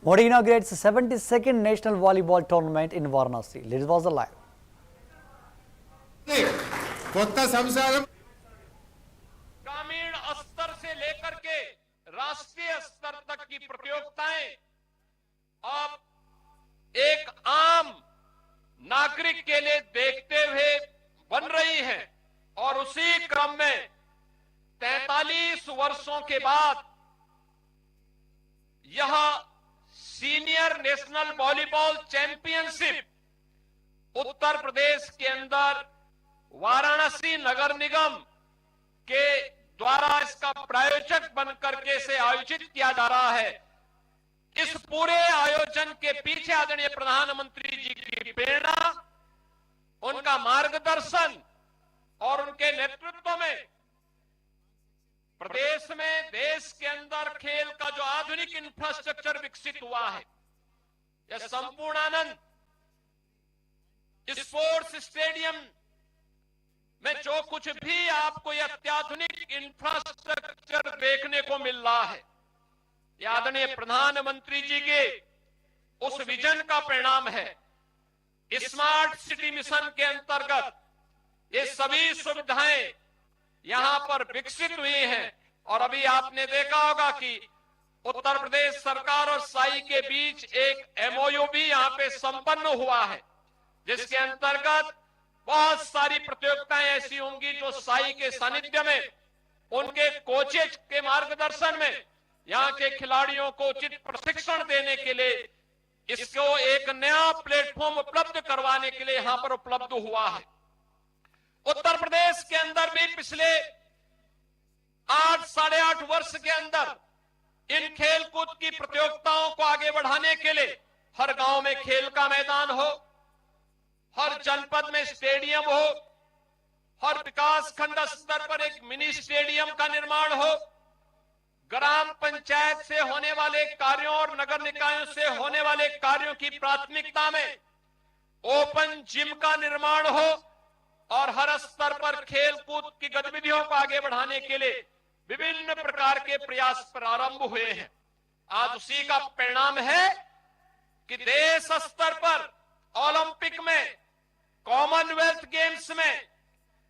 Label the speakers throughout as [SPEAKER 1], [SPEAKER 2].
[SPEAKER 1] Modi inaugurates the 72nd National Volleyball Tournament in Varanasi. This was live.
[SPEAKER 2] కొత్త సంసారం
[SPEAKER 3] ग्रामीण स्तर से लेकर के राष्ट्रीय स्तर तक की प्रतियोगिताएं अब एक आम नागरिक के लिए देखते हुए बन रही हैं और उसी क्रम में 43 वर्षों के बाद यह senior national volleyball championship Uttar Pradesh के अंदर वाराणसी नगर निगम के द्वारा इसका प्रायोजक बनकर के इसे आयोजित किया जा रहा है। इस पूरे आयोजन के पीछे आदरणीय प्रधानमंत्री जी की प्रेरणा, उनका मार्गदर्शन और उनके नेतृत्व में प्रदेश में, देश के अंदर खेल का जो आधुनिक इंफ्रास्ट्रक्चर विकसित हुआ है, यह संपूर्णानंद स्पोर्ट्स स्टेडियम में जो कुछ भी आपको यह अत्याधुनिक इंफ्रास्ट्रक्चर देखने को मिल रहा है, यह आदरणीय प्रधानमंत्री जी के उस विजन का परिणाम है। स्मार्ट सिटी मिशन के अंतर्गत ये सभी सुविधाएं यहां पर विकसित हुई हैं और अभी आपने देखा होगा कि उत्तर प्रदेश सरकार और साई के बीच एक एमओयू भी यहां पे संपन्न हुआ है, जिसके अंतर्गत बहुत सारी प्रतियोगिताएं ऐसी होंगी जो साई के सानिध्य में, उनके कोचेज के मार्गदर्शन में यहां के खिलाड़ियों को उचित प्रशिक्षण देने के लिए इसको एक नया प्लेटफॉर्म उपलब्ध करवाने के लिए यहां पर उपलब्ध हुआ है। उत्तर प्रदेश के अंदर भी पिछले 8-8.5 वर्ष के अंदर इन खेलकूद की प्रतियोगिताओं को आगे बढ़ाने के लिए हर गांव में खेल का मैदान हो, हर जनपद में स्टेडियम हो, हर विकास खंड स्तर पर एक मिनी स्टेडियम का निर्माण हो, ग्राम पंचायत से होने वाले कार्यों और नगर निकायों से होने वाले कार्यों की प्राथमिकता में ओपन जिम का निर्माण हो और हर स्तर पर खेल कूद की गतिविधियों को आगे बढ़ाने के लिए विभिन्न प्रकार के प्रयास प्रारंभ हुए हैं। आज उसी का परिणाम है कि देश स्तर पर ओलंपिक में, कॉमनवेल्थ गेम्स में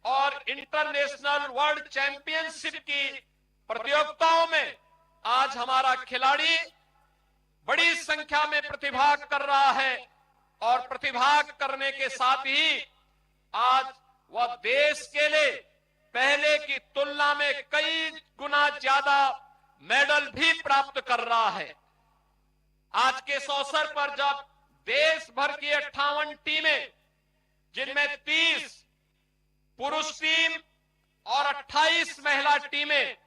[SPEAKER 3] और इंटरनेशनल वर्ल्ड चैंपियनशिप की प्रतियोगिताओं में आज हमारा खिलाड़ी बड़ी संख्या में प्रतिभाग कर रहा है और प्रतिभाग करने के साथ ही आज वह देश के लिए पहले की तुलना में कई गुना ज्यादा मेडल भी प्राप्त कर रहा है। आज के इस अवसर पर जब देश भर की 58 टीमें, जिनमें 30 पुरुष टीम और 28 महिला टीमें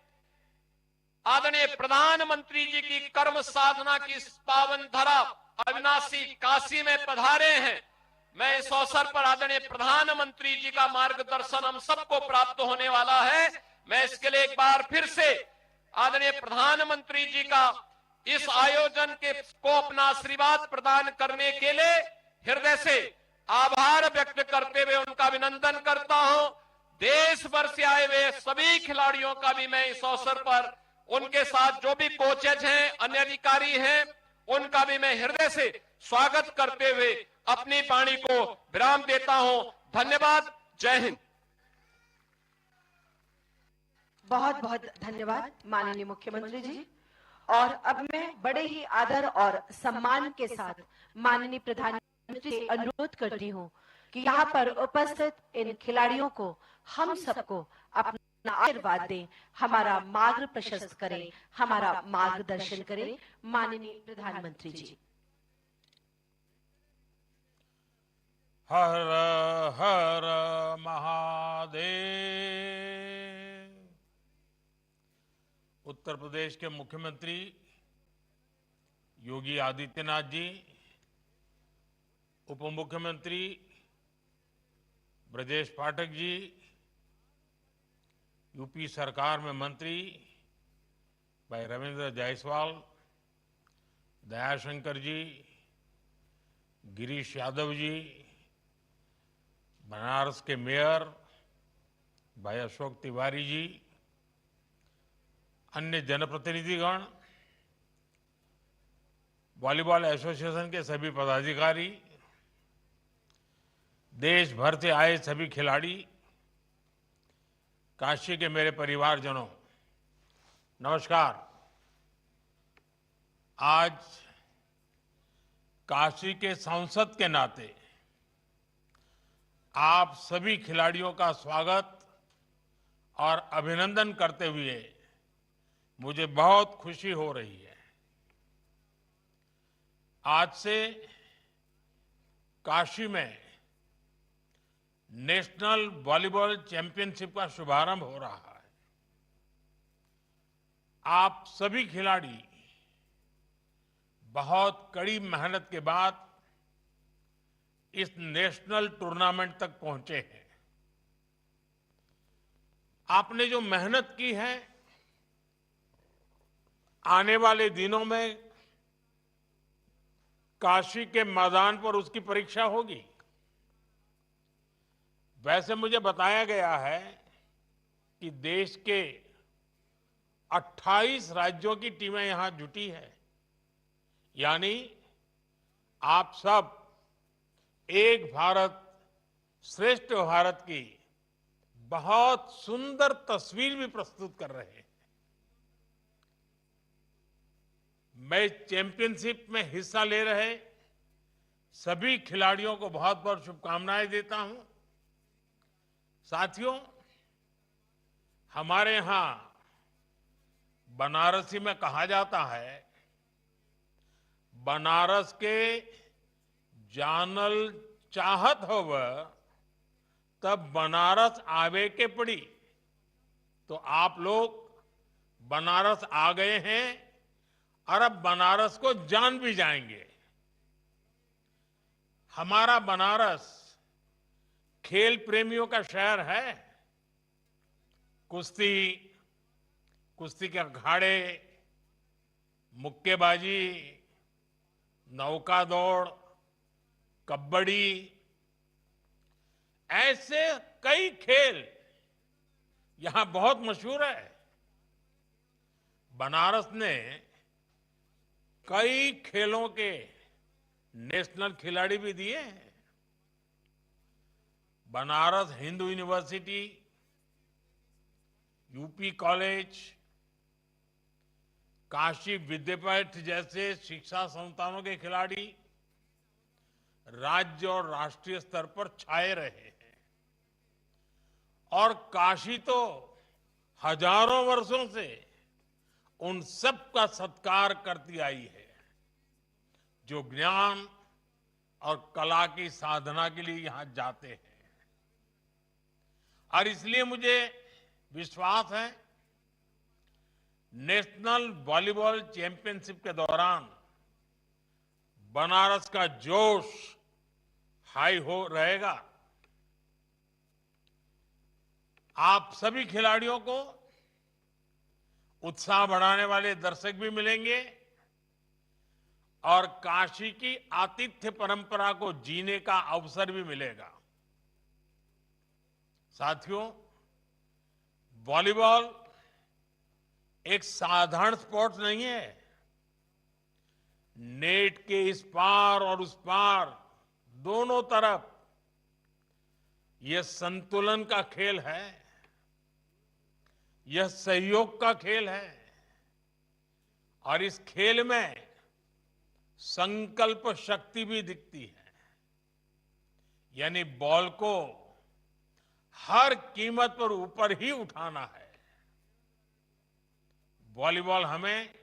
[SPEAKER 3] आदरणीय प्रधानमंत्री जी की कर्म साधना की इस पावन धरा अविनाशी काशी में पधारे हैं, मैं इस अवसर पर आदरणीय प्रधानमंत्री जी का मार्गदर्शन हम सबको प्राप्त होने वाला है। मैं इसके लिए एक बार फिर से आदरणीय प्रधानमंत्री जी का इस आयोजन के को अपना आशीर्वाद प्रदान करने के लिए हृदय से आभार व्यक्त करते हुए उनका अभिनंदन करता हूं। देश भर से आए हुए सभी खिलाड़ियों का भी मैं इस अवसर पर, उनके साथ जो भी कोचेज हैं, अन्य अधिकारी हैं, उनका भी मैं हृदय से स्वागत करते हुए अपनी वाणी को विराम देता हूं। धन्यवाद। जय हिंद।
[SPEAKER 4] बहुत बहुत धन्यवाद माननीय मुख्यमंत्री जी। और अब मैं बड़े ही आदर और सम्मान के साथ माननीय प्रधानमंत्री से अनुरोध करती हूँ कि यहाँ पर उपस्थित इन खिलाड़ियों को, हम सबको अपना आशीर्वाद दें, हमारा मार्ग प्रशस्त करें, हमारा मार्गदर्शन करें। माननीय प्रधानमंत्री जी।
[SPEAKER 5] हर हर महादेव। उत्तर प्रदेश के मुख्यमंत्री योगी आदित्यनाथ जी, उप मुख्यमंत्री ब्रजेश पाठक जी, यूपी सरकार में मंत्री भाई रविंद्र जायसवाल, दयाशंकर जी, गिरीश यादव जी, बनारस के मेयर भाई अशोक तिवारी जी, अन्य जनप्रतिनिधिगण, वॉलीबॉल एसोसिएशन के सभी पदाधिकारी, देश भर से आए सभी खिलाड़ी, काशी के मेरे परिवारजनों, नमस्कार। आज काशी के सांसद के नाते आप सभी खिलाड़ियों का स्वागत और अभिनंदन करते हुए मुझे बहुत खुशी हो रही है। आज से काशी में नेशनल वॉलीबॉल चैंपियनशिप का शुभारंभ हो रहा है। आप सभी खिलाड़ी बहुत कड़ी मेहनत के बाद इस नेशनल टूर्नामेंट तक पहुंचे हैं। आपने जो मेहनत की है, आने वाले दिनों में काशी के मैदान पर उसकी परीक्षा होगी। वैसे मुझे बताया गया है कि देश के 28 राज्यों की टीमें यहां जुटी है, यानी आप सब एक भारत श्रेष्ठ भारत की बहुत सुंदर तस्वीर भी प्रस्तुत कर रहे हैं। मैं चैंपियनशिप में हिस्सा ले रहे सभी खिलाड़ियों को बहुत बहुत शुभकामनाएं देता हूं। साथियों, हमारे यहां बनारसी में कहा जाता है, बनारस के जानल चाहत होव तब बनारस आवे के पड़ी। तो आप लोग बनारस आ गए हैं और अब बनारस को जान भी जाएंगे। हमारा बनारस खेल प्रेमियों का शहर है। कुश्ती, कुश्ती के अखाड़े, मुक्केबाजी, नौका दौड़, कबड्डी, ऐसे कई खेल यहां बहुत मशहूर है। बनारस ने कई खेलों के नेशनल खिलाड़ी भी दिए हैं। Banaras Hindu university, UP college, Kashi Vidyapeeth जैसे शिक्षा संस्थानों के खिलाड़ी राज्य और राष्ट्रीय स्तर पर छाए रहे हैं। और काशी तो हजारों वर्षों से उन सब का सत्कार करती आई है जो ज्ञान और कला की साधना के लिए यहां जाते हैं। और इसलिए मुझे विश्वास है, नेशनल वॉलीबॉल चैंपियनशिप के दौरान बनारस का जोश हाई हो रहेगा। आप सभी खिलाड़ियों को उत्साह बढ़ाने वाले दर्शक भी मिलेंगे और काशी की आतिथ्य परंपरा को जीने का अवसर भी मिलेगा। साथियों, वॉलीबॉल एक साधारण स्पोर्ट्स नहीं है। नेट के इस पार और उस पार दोनों तरफ यह संतुलन का खेल है, यह सहयोग का खेल है और इस खेल में संकल्प शक्ति भी दिखती है। यानी बॉल को हर कीमत पर ऊपर ही उठाना है। वॉलीबॉल हमें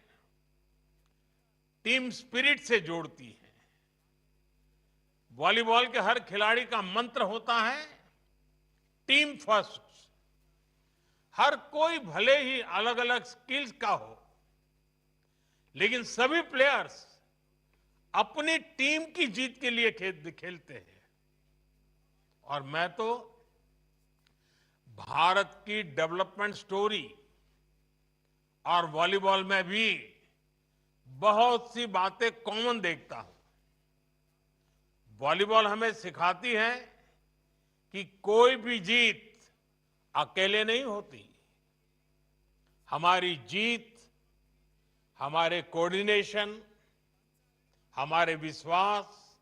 [SPEAKER 5] टीम स्पिरिट से जोड़ती है। वॉलीबॉल के हर खिलाड़ी का मंत्र होता है टीम फर्स्ट। हर कोई भले ही अलग अलग स्किल्स का हो, लेकिन सभी प्लेयर्स अपनी टीम की जीत के लिए खेलते हैं। और मैं तो भारत की डेवलपमेंट स्टोरी और वॉलीबॉल में भी बहुत सी बातें कॉमन देखता हूं। वॉलीबॉल हमें सिखाती है कि कोई भी जीत अकेले नहीं होती। हमारी जीत हमारे कोऑर्डिनेशन, हमारे विश्वास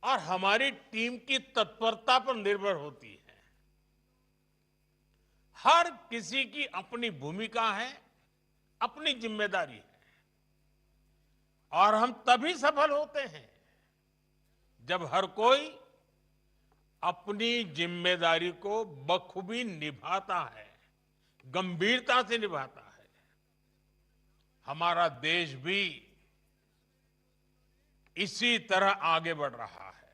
[SPEAKER 5] और हमारी टीम की तत्परता पर निर्भर होती है। हर किसी की अपनी भूमिका है, अपनी जिम्मेदारी है और हम तभी सफल होते हैं जब हर कोई अपनी जिम्मेदारी को बखूबी निभाता है, गंभीरता से निभाता है। हमारा देश भी इसी तरह आगे बढ़ रहा है।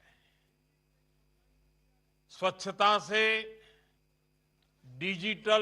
[SPEAKER 5] स्वच्छता से डिजिटल